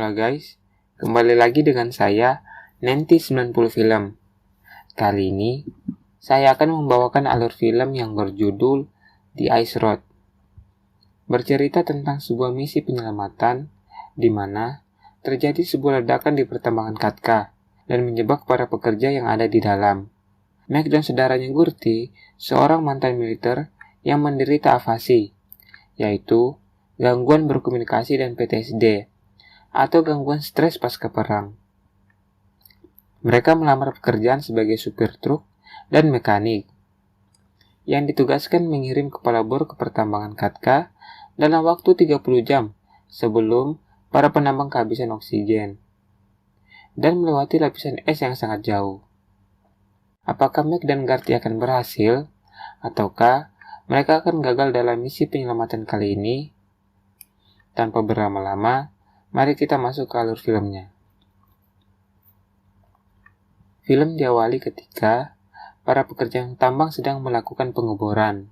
Halo guys, kembali lagi dengan saya, Nenti 90 Film. Kali ini, saya akan membawakan alur film yang berjudul The Ice Road. Bercerita tentang sebuah misi penyelamatan, di mana terjadi sebuah ledakan di pertambangan Katka dan menjebak para pekerja yang ada di dalam. Mac dan saudaranya Gurti, seorang mantan militer yang menderita afasi, yaitu gangguan berkomunikasi dan PTSD, atau gangguan stres pasca perang. Mereka melamar pekerjaan sebagai supir truk dan mekanik, yang ditugaskan mengirim kepala bor ke pertambangan Katka dalam waktu 30 jam sebelum para penambang kehabisan oksigen, dan melewati lapisan es yang sangat jauh. Apakah Mac dan Garty akan berhasil, ataukah mereka akan gagal dalam misi penyelamatan kali ini? Tanpa berlama-lama, mari kita masuk ke alur filmnya. Film diawali ketika para pekerja tambang sedang melakukan pengeboran.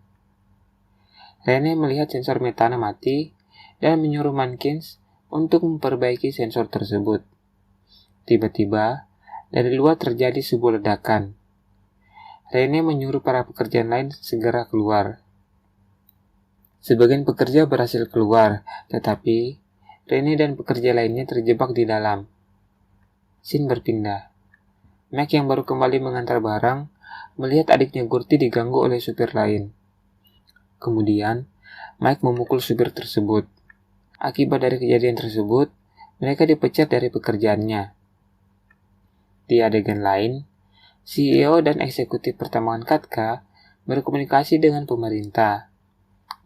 Rene melihat sensor metana mati dan menyuruh Mankins untuk memperbaiki sensor tersebut. Tiba-tiba, dari luar terjadi sebuah ledakan. Rene menyuruh para pekerja lain segera keluar. Sebagian pekerja berhasil keluar, tetapi Rene dan pekerja lainnya terjebak di dalam. Scene berpindah. Mac yang baru kembali mengantar barang melihat adiknya Gurti diganggu oleh supir lain. Kemudian, Mike memukul supir tersebut. Akibat dari kejadian tersebut, mereka dipecat dari pekerjaannya. Di adegan lain, CEO dan eksekutif pertambangan Katka berkomunikasi dengan pemerintah.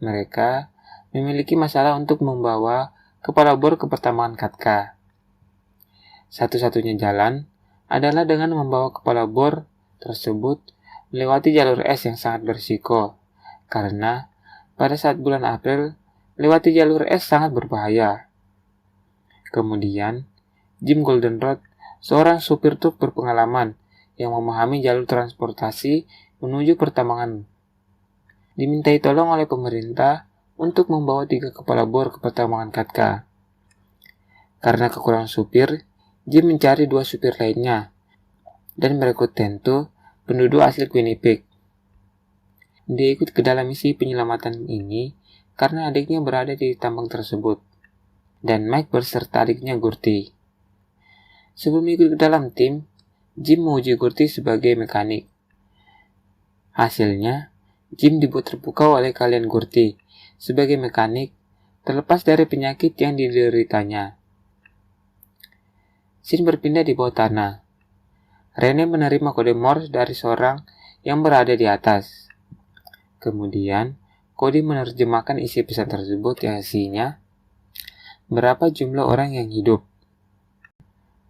Mereka memiliki masalah untuk membawa kepala bor ke pertambangan Katka. Satu-satunya jalan adalah dengan membawa kepala bor tersebut melewati jalur es yang sangat berisiko, karena pada saat bulan April, melewati jalur es sangat berbahaya. Kemudian, Jim Goldenrod, seorang supir truk berpengalaman yang memahami jalur transportasi menuju pertambangan, dimintai tolong oleh pemerintah untuk membawa 3 kepala bor ke pertambangan Katka. Karena kekurangan supir, Jim mencari 2 supir lainnya dan merekrut Tento, penduduk asli Winnipeg. Dia ikut ke dalam misi penyelamatan ini karena adiknya berada di tambang tersebut, dan Mike berserta adiknya Gurti. Sebelum ikut ke dalam tim, Jim menguji Gurti sebagai mekanik. Hasilnya, Jim dibuat terpukau oleh kalian Gurti sebagai mekanik terlepas dari penyakit yang dideritanya. Scene berpindah di bawah tanah. Rene menerima kode Morse dari seorang yang berada di atas. Kemudian, Cody menerjemahkan isi pesan tersebut yang isinya berapa jumlah orang yang hidup.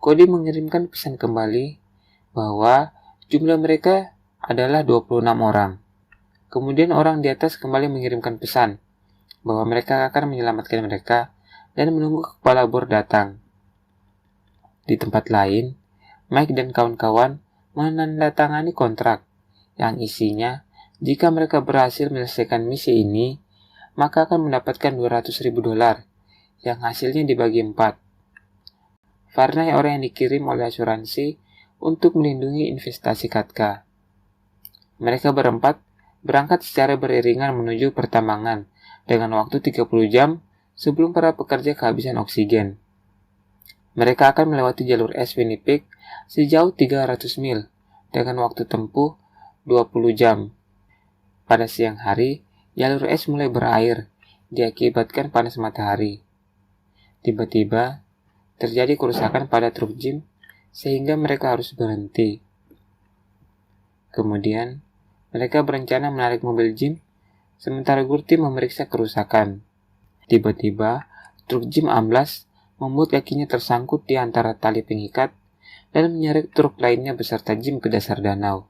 Cody mengirimkan pesan kembali bahwa jumlah mereka adalah 26 orang. Kemudian orang di atas kembali mengirimkan pesan bahwa mereka akan menyelamatkan mereka dan menunggu kepala bor datang. Di tempat lain, Mike dan kawan-kawan menandatangani kontrak yang isinya jika mereka berhasil menyelesaikan misi ini, maka akan mendapatkan $200,000 yang hasilnya dibagi 4. Varney orang yang dikirim oleh asuransi untuk melindungi investasi Katka. Mereka berempat berangkat secara beriringan menuju pertambangan dengan waktu 30 jam sebelum para pekerja kehabisan oksigen. Mereka akan melewati jalur es Winnipeg sejauh 300 mil dengan waktu tempuh 20 jam. Pada siang hari, jalur es mulai berair diakibatkan panas matahari. Tiba-tiba, terjadi kerusakan pada truk Jim sehingga mereka harus berhenti. Kemudian, mereka berencana menarik mobil Jim, sementara Gurti memeriksa kerusakan. Tiba-tiba, truk Jim amblas, membuat kakinya tersangkut di antara tali pengikat dan menyeret truk lainnya beserta Jim ke dasar danau.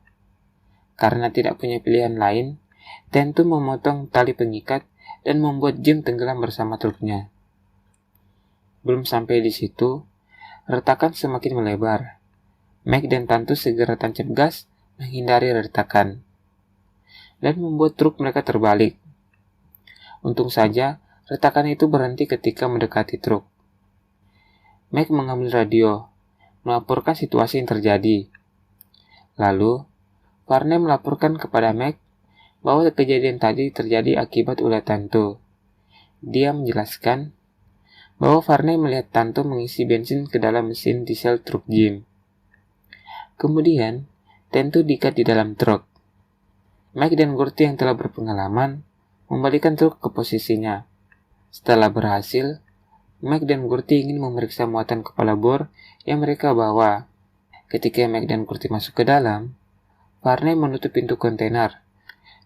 Karena tidak punya pilihan lain, Tento memotong tali pengikat dan membuat Jim tenggelam bersama truknya. Belum sampai di situ, retakan semakin melebar. Mac dan Tantu segera tancap gas menghindari retakan dan membuat truk mereka terbalik. Untung saja, retakan itu berhenti ketika mendekati truk. Mike mengambil radio, melaporkan situasi yang terjadi. Lalu, Varney melaporkan kepada Mike bahwa kejadian tadi terjadi akibat ulah Tanto. Dia menjelaskan bahwa Varney melihat Tanto mengisi bensin ke dalam mesin diesel truk Jim. Kemudian, Tanto diikat di dalam truk. Mike dan Gurty yang telah berpengalaman membalikan truk ke posisinya. Setelah berhasil, Mike dan Gurty ingin memeriksa muatan kepala bor yang mereka bawa. Ketika Mike dan Gurty masuk ke dalam, Varney menutup pintu kontainer,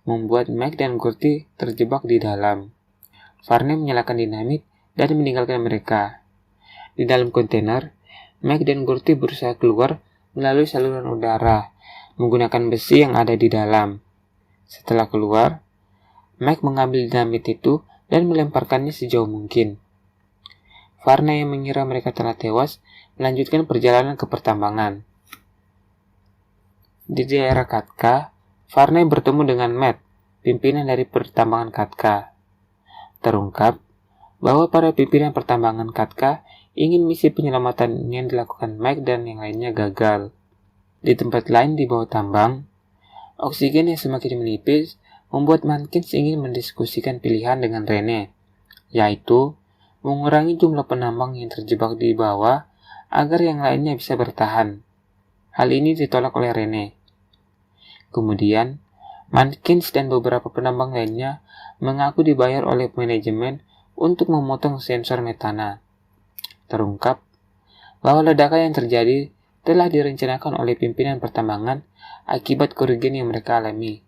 membuat Mike dan Gurty terjebak di dalam. Varney menyalakan dinamit dan meninggalkan mereka. Di dalam kontainer, Mike dan Gurty berusaha keluar melalui saluran udara, menggunakan besi yang ada di dalam. Setelah keluar, Mike mengambil dinamit itu dan melemparkannya sejauh mungkin. Varney yang mengira mereka telah tewas melanjutkan perjalanan ke pertambangan. Di daerah Katka, Varney bertemu dengan Matt, pimpinan dari pertambangan Katka. Terungkap bahwa para pimpinan pertambangan Katka ingin misi penyelamatan yang dilakukan Mike dan yang lainnya gagal. Di tempat lain di bawah tambang, oksigen yang semakin menipis membuat Mankins ingin mendiskusikan pilihan dengan Rene, yaitu mengurangi jumlah penambang yang terjebak di bawah agar yang lainnya bisa bertahan. Hal ini ditolak oleh Rene. Kemudian, Mankins dan beberapa penambang lainnya mengaku dibayar oleh manajemen untuk memotong sensor metana. Terungkap bahwa ledakan yang terjadi telah direncanakan oleh pimpinan pertambangan akibat kerugian yang mereka alami.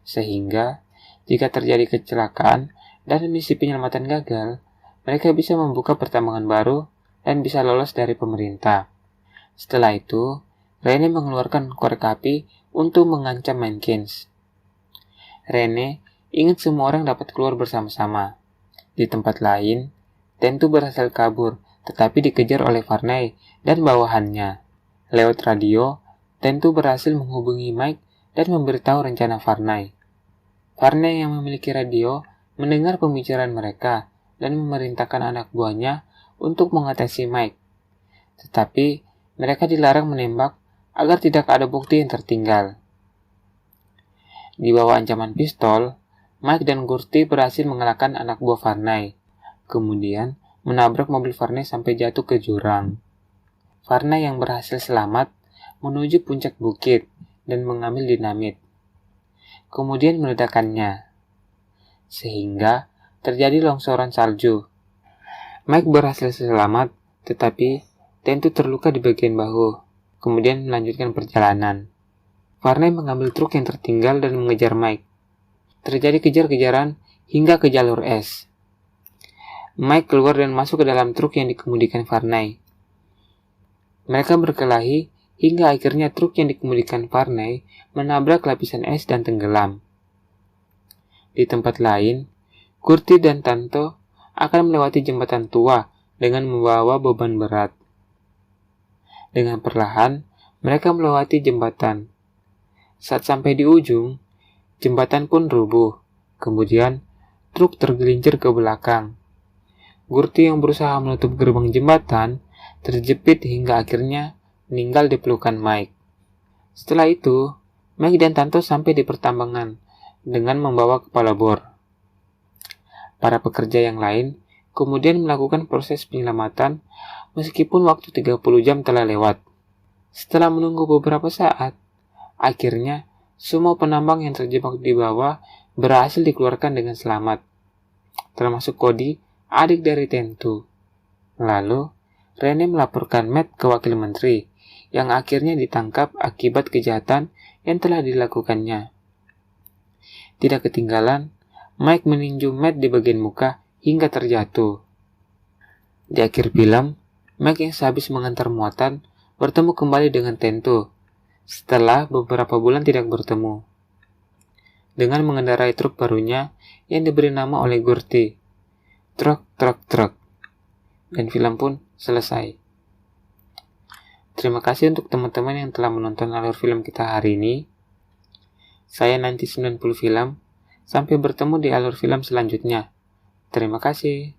Sehingga, jika terjadi kecelakaan dan misi penyelamatan gagal, mereka bisa membuka pertambangan baru dan bisa lolos dari pemerintah. Setelah itu, Rene mengeluarkan korek api untuk mengancam Mankins. Rene ingin semua orang dapat keluar bersama-sama. Di tempat lain, Tanto berhasil kabur, tetapi dikejar oleh Varney dan bawahannya. Lewat radio, Tanto berhasil menghubungi Mike dan memberitahu rencana Varney. Varney yang memiliki radio mendengar pembicaraan mereka dan memerintahkan anak buahnya untuk mengatasi Mike. Tetapi mereka dilarang menembak agar tidak ada bukti yang tertinggal. Di bawah ancaman pistol, Mike dan Gurty berhasil mengalahkan anak buah Varney. Kemudian menabrak mobil Varney sampai jatuh ke jurang. Varney yang berhasil selamat menuju puncak bukit dan mengambil dinamit. Kemudian meledakkannya, sehingga terjadi longsoran salju. Mike berhasil selamat, tetapi Tanto terluka di bagian bahu, kemudian melanjutkan perjalanan. Varney mengambil truk yang tertinggal dan mengejar Mike. Terjadi kejar-kejaran hingga ke jalur es. Mike keluar dan masuk ke dalam truk yang dikemudikan Varney. Mereka berkelahi hingga akhirnya truk yang dikemudikan Varney menabrak lapisan es dan tenggelam. Di tempat lain, Gurty dan Tanto akan melewati jembatan tua dengan membawa beban berat. Dengan perlahan, mereka melewati jembatan. Saat sampai di ujung, jembatan pun rubuh. Kemudian, truk tergelincir ke belakang. Gurty yang berusaha menutup gerbang jembatan terjepit hingga akhirnya meninggal di pelukan Mike. Setelah itu, Mike dan Tanto sampai di pertambangan dengan membawa kepala bor. Para pekerja yang lain kemudian melakukan proses penyelamatan meskipun waktu 30 jam telah lewat. Setelah menunggu beberapa saat, akhirnya semua penambang yang terjebak di bawah berhasil dikeluarkan dengan selamat, termasuk Cody, adik dari Tanto. Lalu, Rene melaporkan Matt ke wakil menteri, yang akhirnya ditangkap akibat kejahatan yang telah dilakukannya. Tidak ketinggalan, Mike meninju Matt di bagian muka hingga terjatuh. Di akhir film, Mike yang sehabis mengantar muatan bertemu kembali dengan Tanto setelah beberapa bulan tidak bertemu, dengan mengendarai truk barunya yang diberi nama oleh Gurty, Truk. Dan film pun selesai. Terima kasih untuk teman-teman yang telah menonton alur film kita hari ini. Saya Nanti 90 Film. Sampai bertemu di alur film selanjutnya. Terima kasih.